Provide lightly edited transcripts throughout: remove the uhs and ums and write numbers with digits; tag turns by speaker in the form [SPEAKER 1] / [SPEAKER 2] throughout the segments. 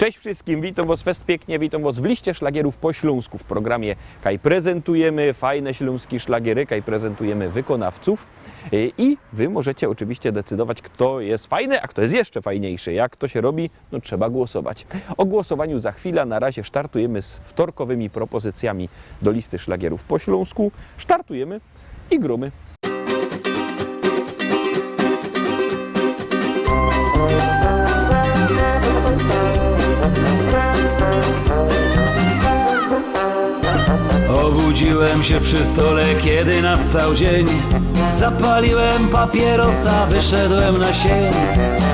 [SPEAKER 1] Cześć wszystkim, witam Was fest pięknie, witam Was w liście szlagierów po śląsku. W programie kaj prezentujemy fajne śląskie szlagiery, kaj prezentujemy wykonawców i Wy możecie oczywiście decydować, kto jest fajny, a kto jest jeszcze fajniejszy. Jak to się robi? No trzeba głosować. O głosowaniu za chwilę, na razie startujemy z wtorkowymi propozycjami do listy szlagierów po śląsku. Startujemy i grumy.
[SPEAKER 2] Obudziłem się przy stole, kiedy nastał dzień. Zapaliłem papierosa, wyszedłem na sień.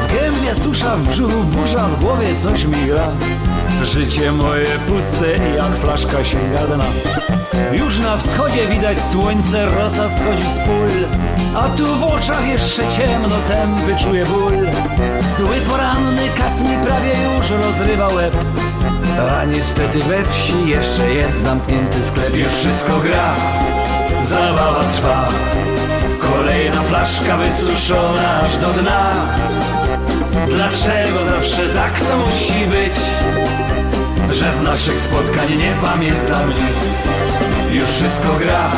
[SPEAKER 2] W gębie susza, w brzuchu burza, w głowie coś migra. Życie moje puste, jak flaszka sięga dna. Już na wschodzie widać słońce, rosa schodzi z pól. A tu w oczach jeszcze ciemno, tępy czuję ból. Zły poranny kac mi prawie już rozrywa łeb. A niestety we wsi jeszcze jest zamknięty sklep. Już wszystko gra, zabawa trwa. Kolejna flaszka wysuszona aż do dna. Dlaczego zawsze tak to musi być, że z naszych spotkań nie pamiętam nic? Już wszystko gra,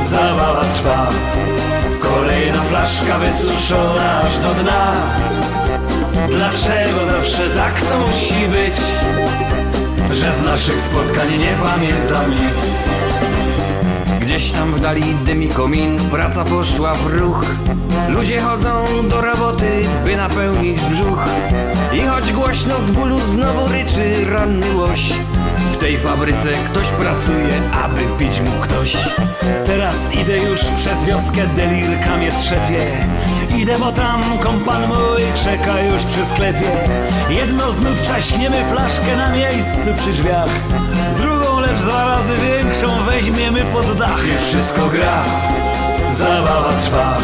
[SPEAKER 2] zabawa trwa. Kolejna flaszka wysuszona aż do dna. Dlaczego zawsze tak to musi być, że z naszych spotkań nie pamiętam nic? Gdzieś tam w dali dymi komin, praca poszła w ruch. Ludzie chodzą do roboty, by napełnić brzuch. I choć głośno z bólu znowu ryczy ranny łoś, w tej fabryce ktoś pracuje, aby pić mógł ktoś. Teraz idę już przez wioskę, delirka mnie trzepie. Idę, bo tam kompan mój czeka już przy sklepie. Jedno znów czaśniemy flaszkę na miejscu przy drzwiach. Drugą, lecz 2 razy większą weźmiemy pod dach. Już wszystko gra, zabawa trwa.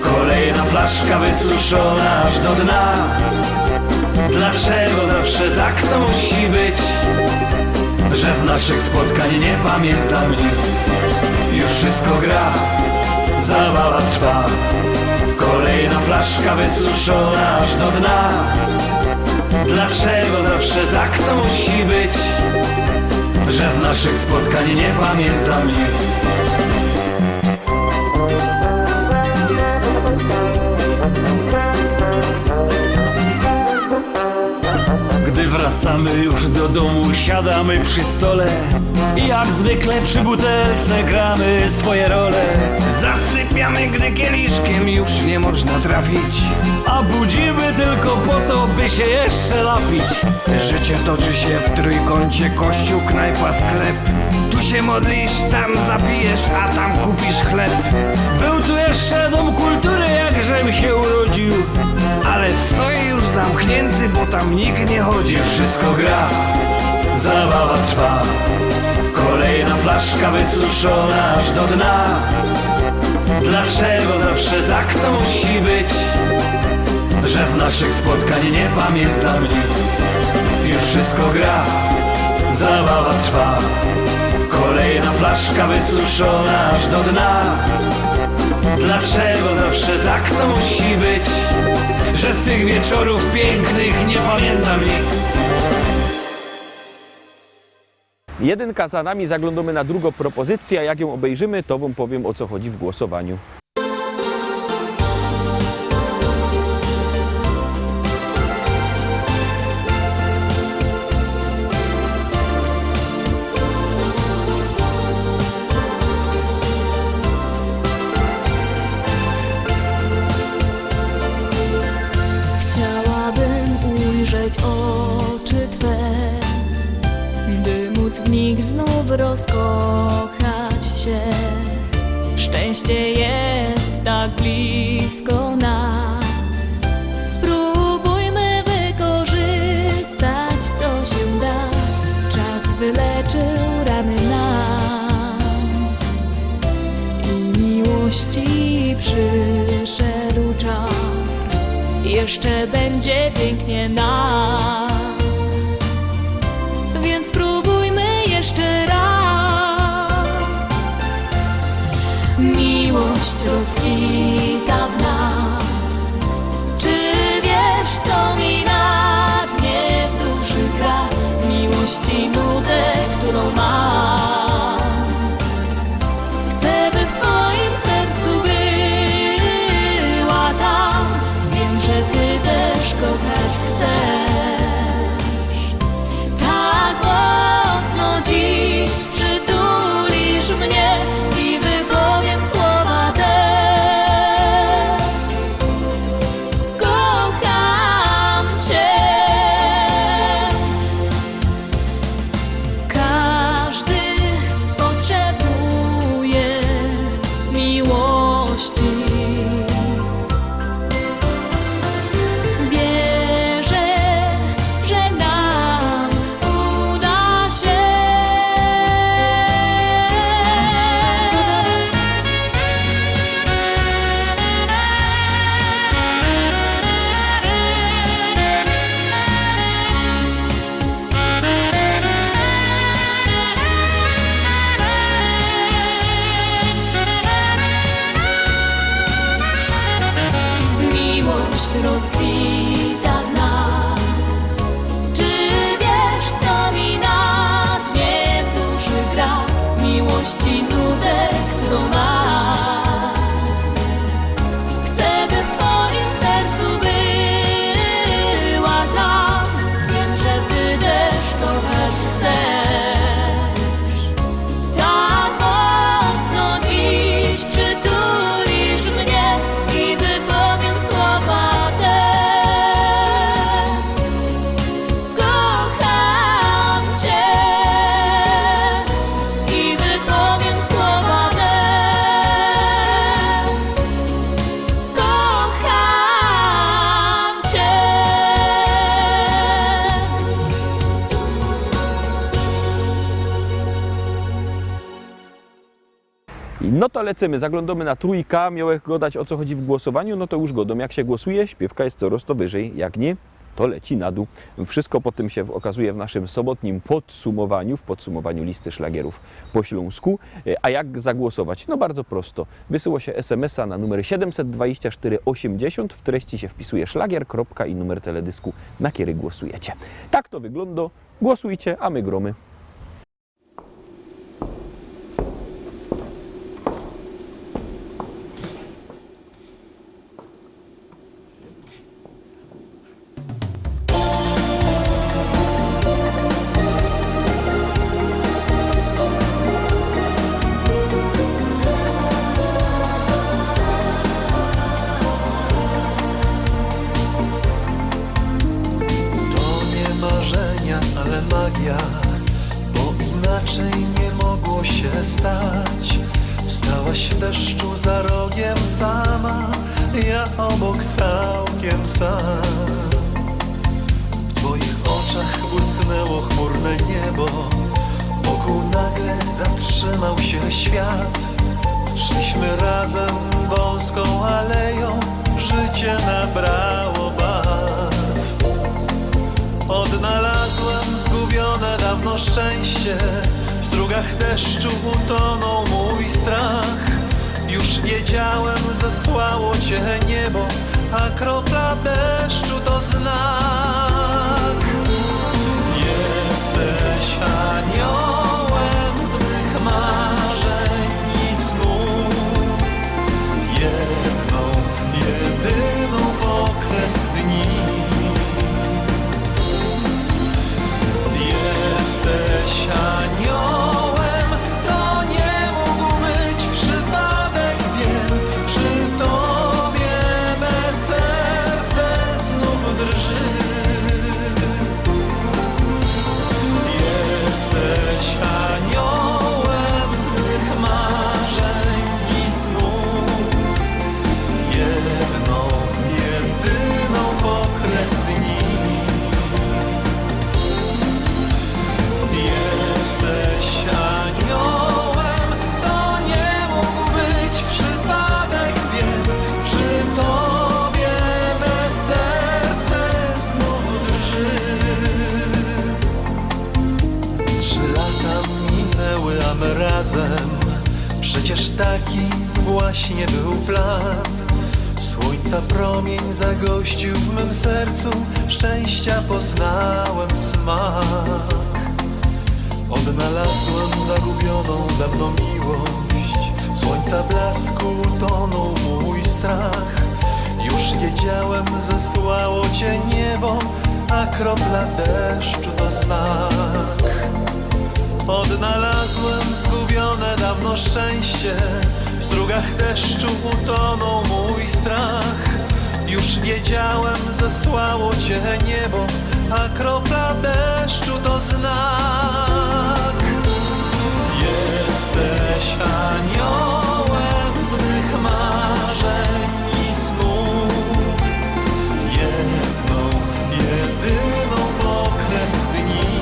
[SPEAKER 2] Kolejna flaszka wysuszona aż do dna. Dlaczego zawsze tak to musi być, że z naszych spotkań nie pamiętam nic? Już wszystko gra, zabawa trwa. Kolejna flaszka wysuszona aż do dna. Dlaczego zawsze tak to musi być, że z naszych spotkań nie pamiętam nic? Gdy wracamy już do domu, siadamy przy stole i jak zwykle przy butelce gramy swoje role. Zasypiamy, gdy kieliszkiem już nie można trafić, a budzimy tylko po to, by się jeszcze napić. Życie toczy się w trójkącie, kościół, knajpa, sklep. Tu się modlisz, tam zapijesz, a tam kupisz chleb. Był tu jeszcze dom kultury, jakżem się urodził, ale stoi już zamknięty, bo tam nikt nie chodzi. Już wszystko gra, zabawa trwa. Kolejna flaszka wysuszona aż do dna. Dlaczego zawsze tak to musi być, że z naszych spotkań nie pamiętam nic? Już wszystko gra, zabawa trwa. Kolejna flaszka wysuszona aż do dna. Dlaczego zawsze tak to musi być, że z tych wieczorów pięknych nie pamiętam nic?
[SPEAKER 1] Jedynka za nami, zaglądamy na drugą propozycję, a jak ją obejrzymy, to Wam powiem, o co chodzi w głosowaniu.
[SPEAKER 3] Chciałabym ujrzeć oczy Twe, by móc w nich znów rozkochać się. Szczęście jest tak blisko nas. Spróbujmy wykorzystać, co się da. Czas wyleczył rany nam i miłości przyszedł czas. Jeszcze będzie pięknie nam, więc spróbujmy jeszcze raz. Miłość rozkwita w nas. Czy wiesz, co mi na dnie w duszy
[SPEAKER 1] No to lecimy, zaglądamy na trójka, miałeś gadać o co chodzi w głosowaniu, no to już godą. Jak się głosuje, śpiewka jest coraz to wyżej, jak nie, to leci na dół. Wszystko potem się okazuje w naszym sobotnim podsumowaniu, w podsumowaniu listy szlagierów po śląsku. A jak zagłosować? No bardzo prosto. Wysyła się SMS-a na numer 72480, w treści się wpisuje szlagier, kropka i numer teledysku, na który głosujecie. Tak to wygląda, głosujcie, a my gromy.
[SPEAKER 4] To nie marzenia, ale magia, bo inaczej nie mogło się stać. Stałaś w deszczu za rogiem sama, ja obok całkiem sam. W twoich oczach błysnęło chmurne niebo, wokół nagle zatrzymał się świat. Szliśmy razem wąską aleją, życie nabrało barw. Odnalazłem zgubione dawno szczęście, w strugach deszczu utonął mój strach. Już wiedziałem, zesłało cię niebo, a kropla deszczu to znak. Jesteś aniołem z mych marzeń i snów, jedną, jedyną okres dni. Jesteś aniołem, to nie mógł być przypadek, wiem, przy tobie me serce znów drży. Jesteś aniołem z mych marzeń i snów, jedną, jedyną okres dni. Jesteś aniołem, to nie mógł być przypadek, wiem, przy tobie me serce znów drży. 3 lata minęły, a my razem, przecież taki właśnie był plan. Słońca promień zagościł w mym sercu, szczęścia poznałem smak. Odnalazłem zagubioną dawno miłość, słońca blasku tonął mój strach. Już wiedziałem, zesłało cię niebo, a kropla deszczu to znak. Odnalazłem zgubione dawno szczęście, w strugach deszczu utonął mój strach. Już wiedziałem, zesłało cię niebo, a kropla deszczu to znak. Jesteś aniołem z mych marzeń i snów, jedną, jedyną okres dni.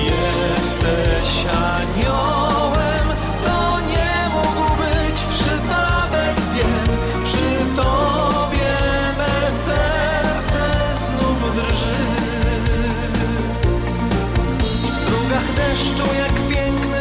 [SPEAKER 4] Jesteś aniołem, to nie mógł być przypadek, wiem, przy tobie me serce znów drży. W strugach deszczu jak piękny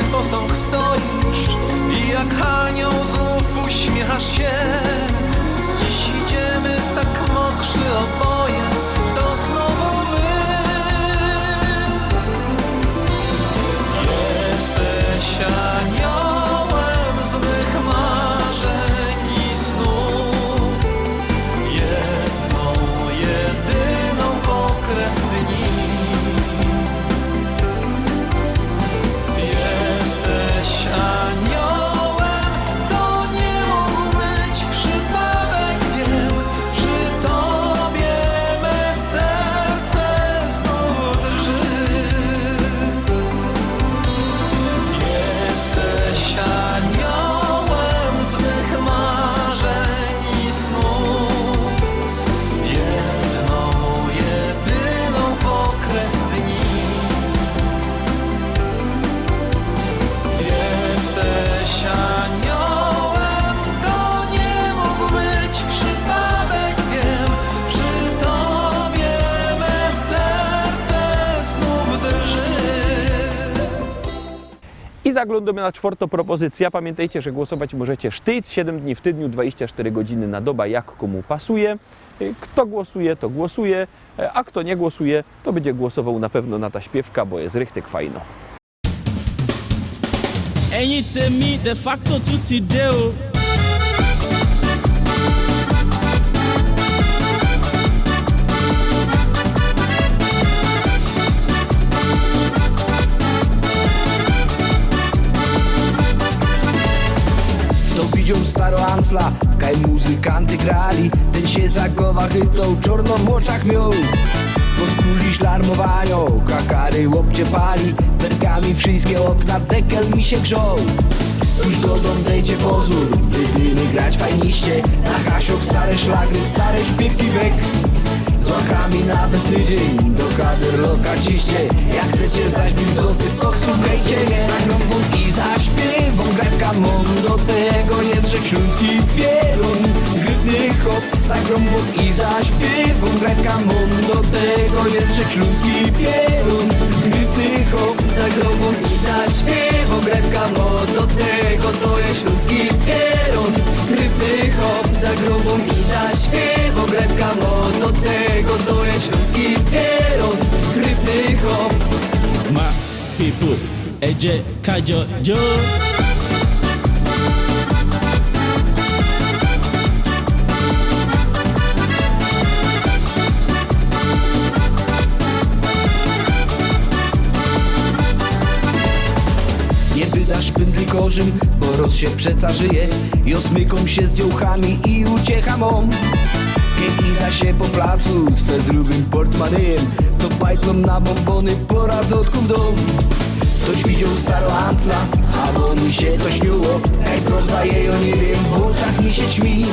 [SPEAKER 1] I zaglądamy na czwartą propozycję. Pamiętajcie, że głosować możecie sztyc, 7 dni w tygodniu, 24 godziny na dobę, jak komu pasuje. Kto głosuje, to głosuje, a kto nie głosuje, to będzie głosował na pewno na ta śpiewka, bo jest rychtyk fajno.
[SPEAKER 5] ẹ̀yin tèmi de facto tún ti dé o.
[SPEAKER 6] Kto widział staro Ansla, kaj muzykanty grali, ten się zagowa chytą, czorno w oczach miał. Poskuli szlarmowanio, kakary łopcie pali, perkami wszystkie okna, dekel mi się grzał. Już godą dejcie pozór, by dymy grać fajniście, na hasiok stare szlagry, stare śpiewki wek. Z łachami na bez tydzień, do kader lokaciście, jak chcecie zaśpić w zocy, to słuchajcie mnie. Zagrąbą i zaśpiewą, grajka mą, do tego Jędrzej Śląski pierun, gryfny hop. Zagrąbą i zaśpiewą, grajka mą, do tego Jędrzej Śląski pierun, gryfny hop. Zagrąbą i zaśpiewą, grajka mą, do tego to jest Śląski pierun, gryfny hop. Zagrąbą i zaśpiewą, grajka mą, do tego to jest Śląski pierun, gryfny hop.
[SPEAKER 5] My people, ẹ jẹ́ ká jọ jó.
[SPEAKER 6] Nie wydasz pędli korzym, bo roz się przeca żyje. I osmyką się z dziołchami i uciecha mą. Kiedy ida się po placu z fezrubym portmanem, to bajtlą na bombony po razotku w dom. Ktoś widział staro Ansla, albo mi się to śniło. Kaj prawda jej, o nie wiem, w oczach mi się ćmi.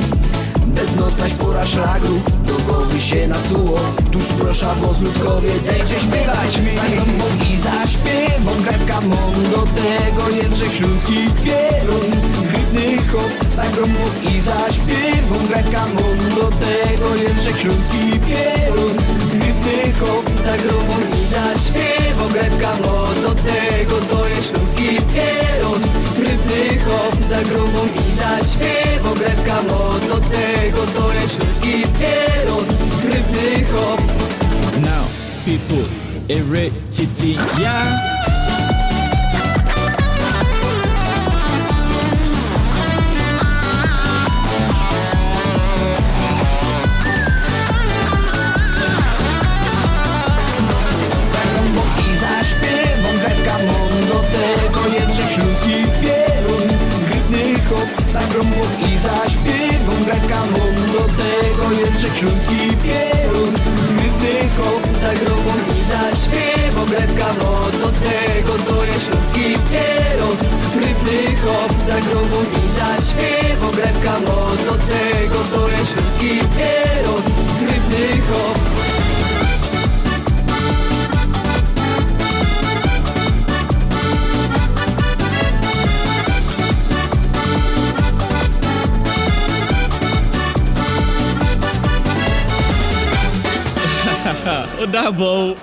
[SPEAKER 6] Bez nocaś pora szlagrów, do głowy się nasuło. Tuż proszę, bo ludkowie, dejcie śpiewać mi. Zagrąbą i zaśpiewą, grajka mą, do tego Jędrzej Śląski pierun, gryfny hop. Zagrąbą i zaśpiewą, grajka mą, do tego Jędrzej Śląski pierun, gryfny hop. Zagrąbą i zaśpiewą, grajka mą, do tego to jest Śląski pierun, gryfny hop. Zagrąbą i zaśpiewą, grajka mą, do tego to jest Śląski pierun, gryfny hop.
[SPEAKER 5] Now people, eré títí yá.
[SPEAKER 6] Zagrąbą i zaśpiewą, grajka mą, do tego Jędrzej Śląski pierun, gryfny hop. Zagrąbą i zaśpiewą, grajka mą, do tego Jędrzej Śląski pierun, gryfny hop. Zagrąbą i zaśpiewą, grajka mą, do tego to jest Śląski pierun, gryfny hop. Zagrąbą i zaśpiewą, grajka mą, do tego to jest Śląski pierun, gryfny hop.
[SPEAKER 5] Ó dàbọ̀ o.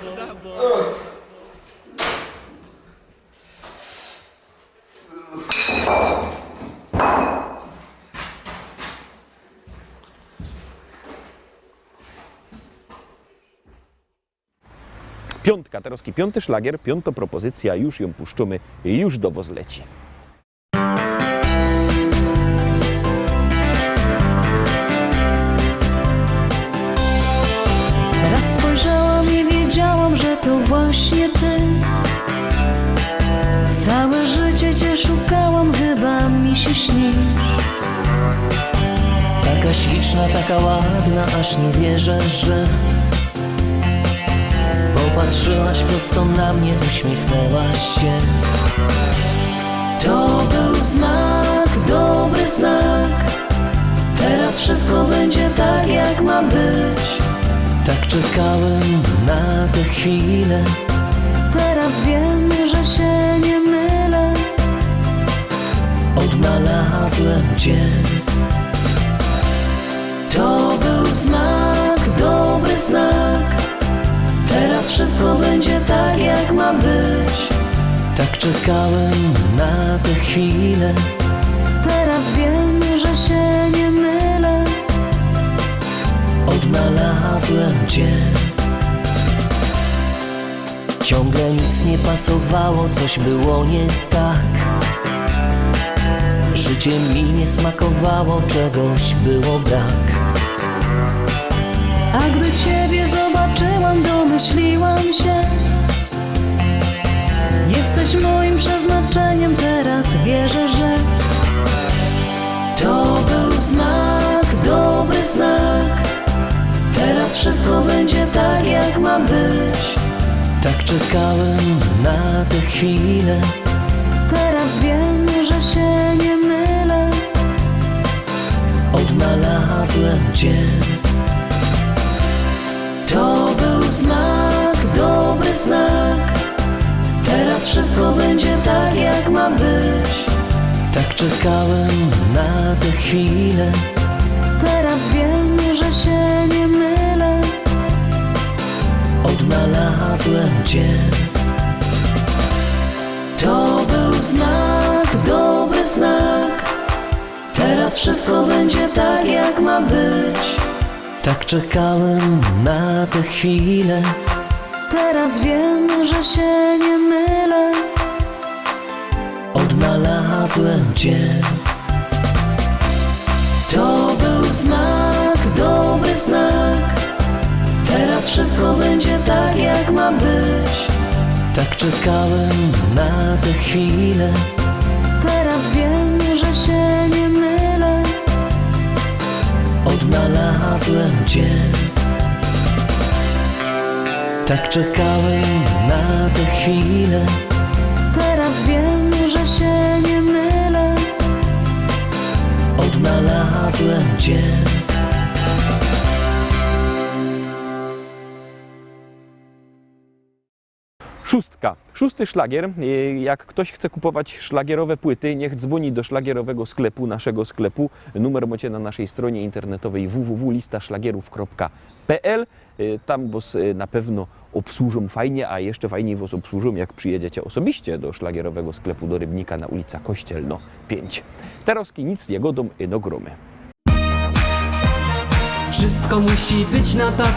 [SPEAKER 1] Piątka, teraz piąty szlagier, piąta propozycja, już ją puszczymy, już do was leci.
[SPEAKER 3] Raz spojrzałam i wiedziałam, że to właśnie ty. Całe życie cię szukałam, chyba mi się śnisz.
[SPEAKER 7] Taka śliczna, taka ładna, aż nie wierzę, że popatrzyłaś prosto na mnie, uśmiechnęłaś się.
[SPEAKER 3] To był znak, dobry znak. Teraz wszystko będzie tak, jak ma być.
[SPEAKER 7] Tak czekałem na tę chwilę.
[SPEAKER 3] Teraz wiem, że się nie mylę.
[SPEAKER 7] Odnalazłem cię.
[SPEAKER 3] To był znak, dobry znak. Teraz wszystko będzie tak, jak ma być.
[SPEAKER 7] Tak czekałem na tę chwilę.
[SPEAKER 3] Teraz wiem, że się nie mylę.
[SPEAKER 7] Odnalazłem Cię. Ciągle nic nie pasowało, coś było nie tak. Życie mi nie smakowało, czegoś było brak.
[SPEAKER 3] A gdy Ciebie zobaczyłam, domyśliłam się, jesteś moim przeznaczeniem, teraz wierzę, że to był znak, dobry znak. Teraz wszystko będzie tak, jak ma być.
[SPEAKER 7] Tak czekałem na tę chwilę.
[SPEAKER 3] Teraz wiem, że się nie mylę.
[SPEAKER 7] Odnalazłem Cię.
[SPEAKER 3] To był znak, dobry znak. Teraz wszystko będzie tak, jak ma być.
[SPEAKER 7] Tak czekałem na tę chwilę.
[SPEAKER 3] Teraz wiem, że się nie mylę.
[SPEAKER 7] Odnalazłem Cię.
[SPEAKER 3] To był znak, dobry znak. Teraz wszystko będzie tak, jak ma być.
[SPEAKER 7] Tak czekałem na tę chwilę.
[SPEAKER 3] Teraz wiem, że się nie mylę.
[SPEAKER 7] Odnalazłem Cię.
[SPEAKER 3] To był znak, dobry znak. Teraz wszystko będzie tak, jak ma być.
[SPEAKER 7] Tak czekałem na tę chwilę.
[SPEAKER 3] Teraz wiem, że się nie mylę.
[SPEAKER 7] Odnalazłem Cię. Tak czekałem na tę chwilę.
[SPEAKER 3] Teraz wiem, że się nie mylę.
[SPEAKER 7] Odnalazłem Cię.
[SPEAKER 1] Szóstka. Szósty szlagier. Jak ktoś chce kupować szlagierowe płyty, niech dzwoni do szlagierowego sklepu, naszego sklepu. Numer macie na naszej stronie internetowej www.listaszlagierów.pl. Tam was na pewno obsłużą fajnie, a jeszcze fajniej was obsłużą, jak przyjedziecie osobiście do szlagierowego sklepu do Rybnika na ulica Kościelno 5. Teraz nic nie godą, no gromy.
[SPEAKER 8] Wszystko musi być na tak.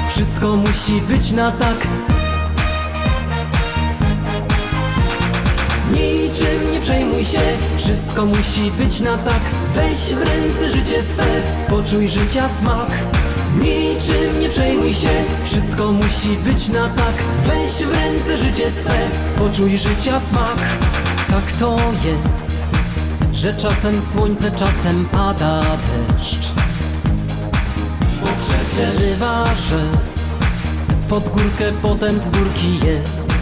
[SPEAKER 8] Wszystko musi być na tak. Niczym nie przejmuj się, wszystko musi być na tak. Weź w ręce życie swe, poczuj życia smak. Niczym nie przejmuj się, wszystko musi być na tak. Weź w ręce życie swe, poczuj życia smak. Tak to jest, że czasem słońce, czasem pada deszcz. Bo przecież bywa, że pod górkę, potem z górki jest.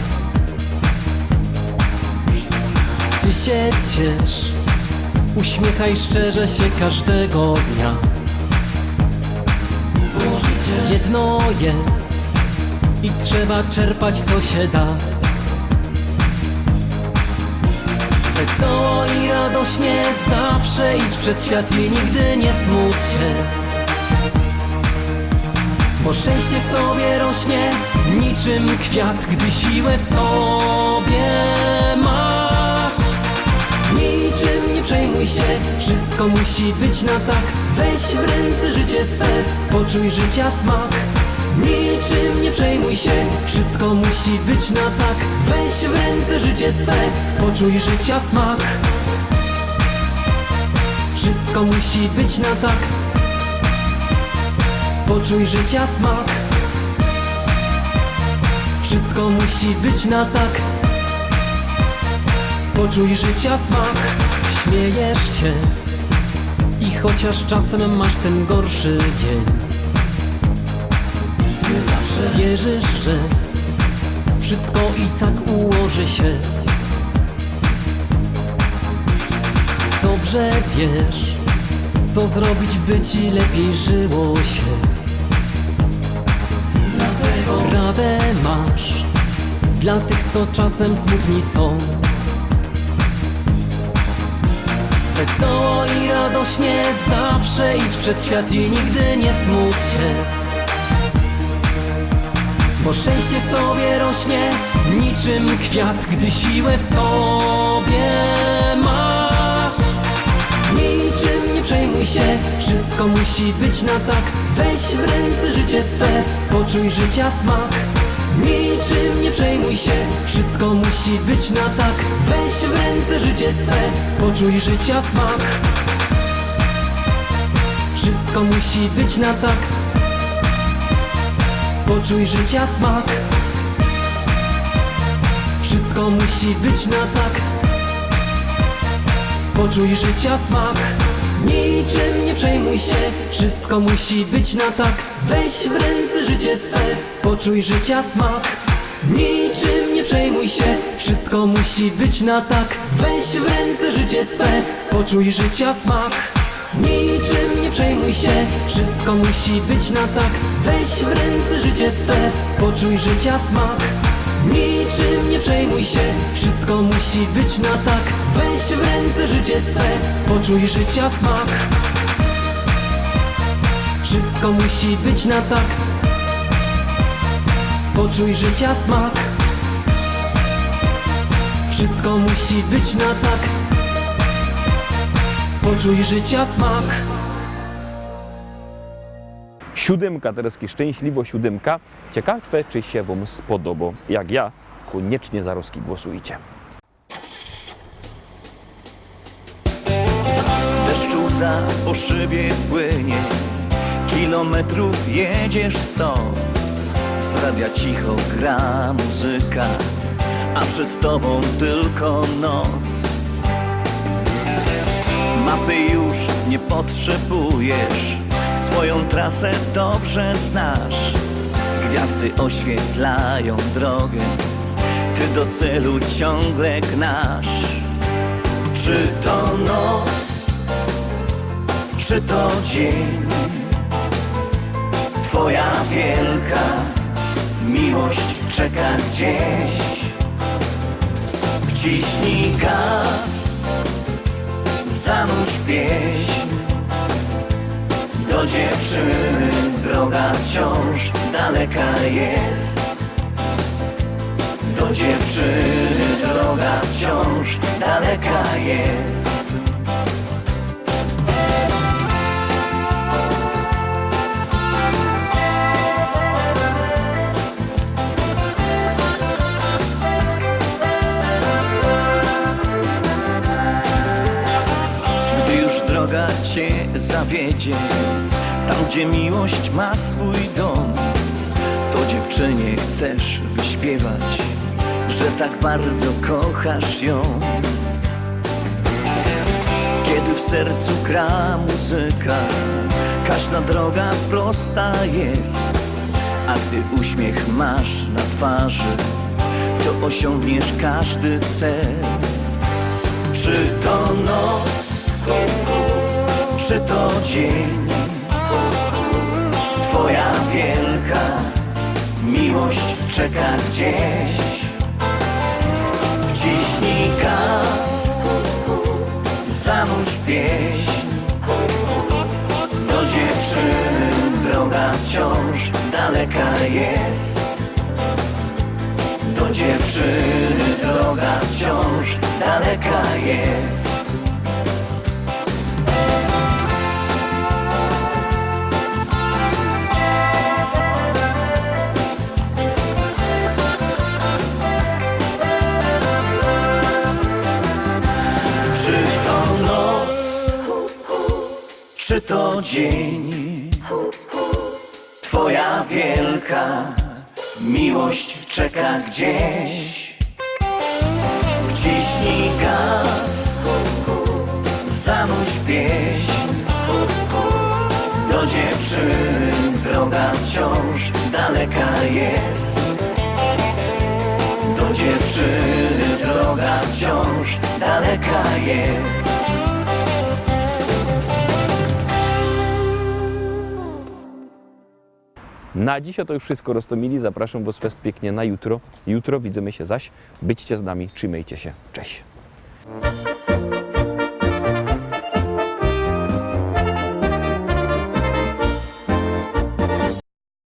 [SPEAKER 8] Ty się ciesz, uśmiechaj szczerze się każdego dnia. Bo życie jedno jest i trzeba czerpać co się da. Wesoło i radośnie zawsze idź przez świat i nigdy nie smuć się. Bo szczęście w tobie rośnie niczym kwiat, gdy siłę w sobie masz. Niczym nie przejmuj się, wszystko musi być na tak. Weź w ręce życie swe, poczuj życia smak. Niczym nie przejmuj się, wszystko musi być na tak. Weź w ręce życie swe, poczuj życia smak. Wszystko musi być na tak. Poczuj życia smak. Wszystko musi być na tak. Poczuj życia smak. Śmiejesz się i chociaż czasem masz ten gorszy dzień, ty zawsze wierzysz, że wszystko i tak ułoży się. Dobrze wiesz, co zrobić, by ci lepiej żyło się. Radę masz dla tych, co czasem smutni są. Wesoło i radośnie zawsze idź przez świat i nigdy nie smuć się. bo szczęście w tobie rośnie niczym kwiat, gdy siłę w sobie masz. Niczym nie przejmuj się, wszystko musi być na tak. Weź w ręce życie swe, poczuj życia smak. Niczym nie przejmuj się, wszystko musi być na tak. Weź w ręce życie swe, poczuj życia smak. Wszystko musi być na tak. Poczuj życia smak. Wszystko musi być na tak. Poczuj życia smak. Niczym nie przejmuj się, wszystko musi być na tak. Weź w ręce życie swe, poczuj życia smak. Niczym nie przejmuj się, wszystko musi być na tak. Weź w ręce życie swe, poczuj życia smak. Niczym nie przejmuj się, wszystko musi być na tak. Weź w ręce życie swe, poczuj życia smak. Niczym nie przejmuj się, wszystko musi być na tak. Weź w ręce życie swe, poczuj życia smak. Wszystko musi być na tak. Poczuj życia smak. Wszystko musi być na tak. Poczuj życia smak.
[SPEAKER 1] 7, teraz szczęśliwo 7. Ciekawe, czy się wam spodoba. Jak ja, koniecznie za Roski głosujcie.
[SPEAKER 9] Deszcz łza po szybie płynie, kilometrów jedziesz 100. Z radia cicho gra muzyka, a przed tobą tylko noc. Mapy już nie potrzebujesz, swoją trasę dobrze znasz. Gwiazdy oświetlają drogę, ty do celu ciągle gnasz. Czy to noc, czy to dzień, twoja wielka miłość czeka gdzieś. Wciśnij gaz, zanurz pieśń. Do dziewczyny droga wciąż daleka jest. Do dziewczyny droga wciąż daleka jest. Gdy już droga cię zawiedzie, tam gdzie miłość ma swój dom, to dziewczynie chcesz wyśpiewać, że tak bardzo kochasz ją. Kiedy w sercu gra muzyka, każda droga prosta jest, a gdy uśmiech masz na twarzy, to osiągniesz każdy cel. Czy to noc, czy to dzień, twoja wielka miłość czeka gdzieś. Wciśnij gaz, zanurz pieśń. Do dziewczyny droga wciąż daleka jest. Do dziewczyny droga wciąż daleka jest. Czy to noc, czy to dzień, twoja wielka miłość czeka gdzieś. Wciśnij gaz, zanurz pieśń. Do dziewczyny droga wciąż daleka jest. Do dziewczyny droga wciąż daleka jest.
[SPEAKER 1] Na dzisiaj to już wszystko, Rostomili. Zapraszam was fest pięknie na jutro. Jutro widzimy się zaś. Byćcie z nami, trzymajcie się. Cześć.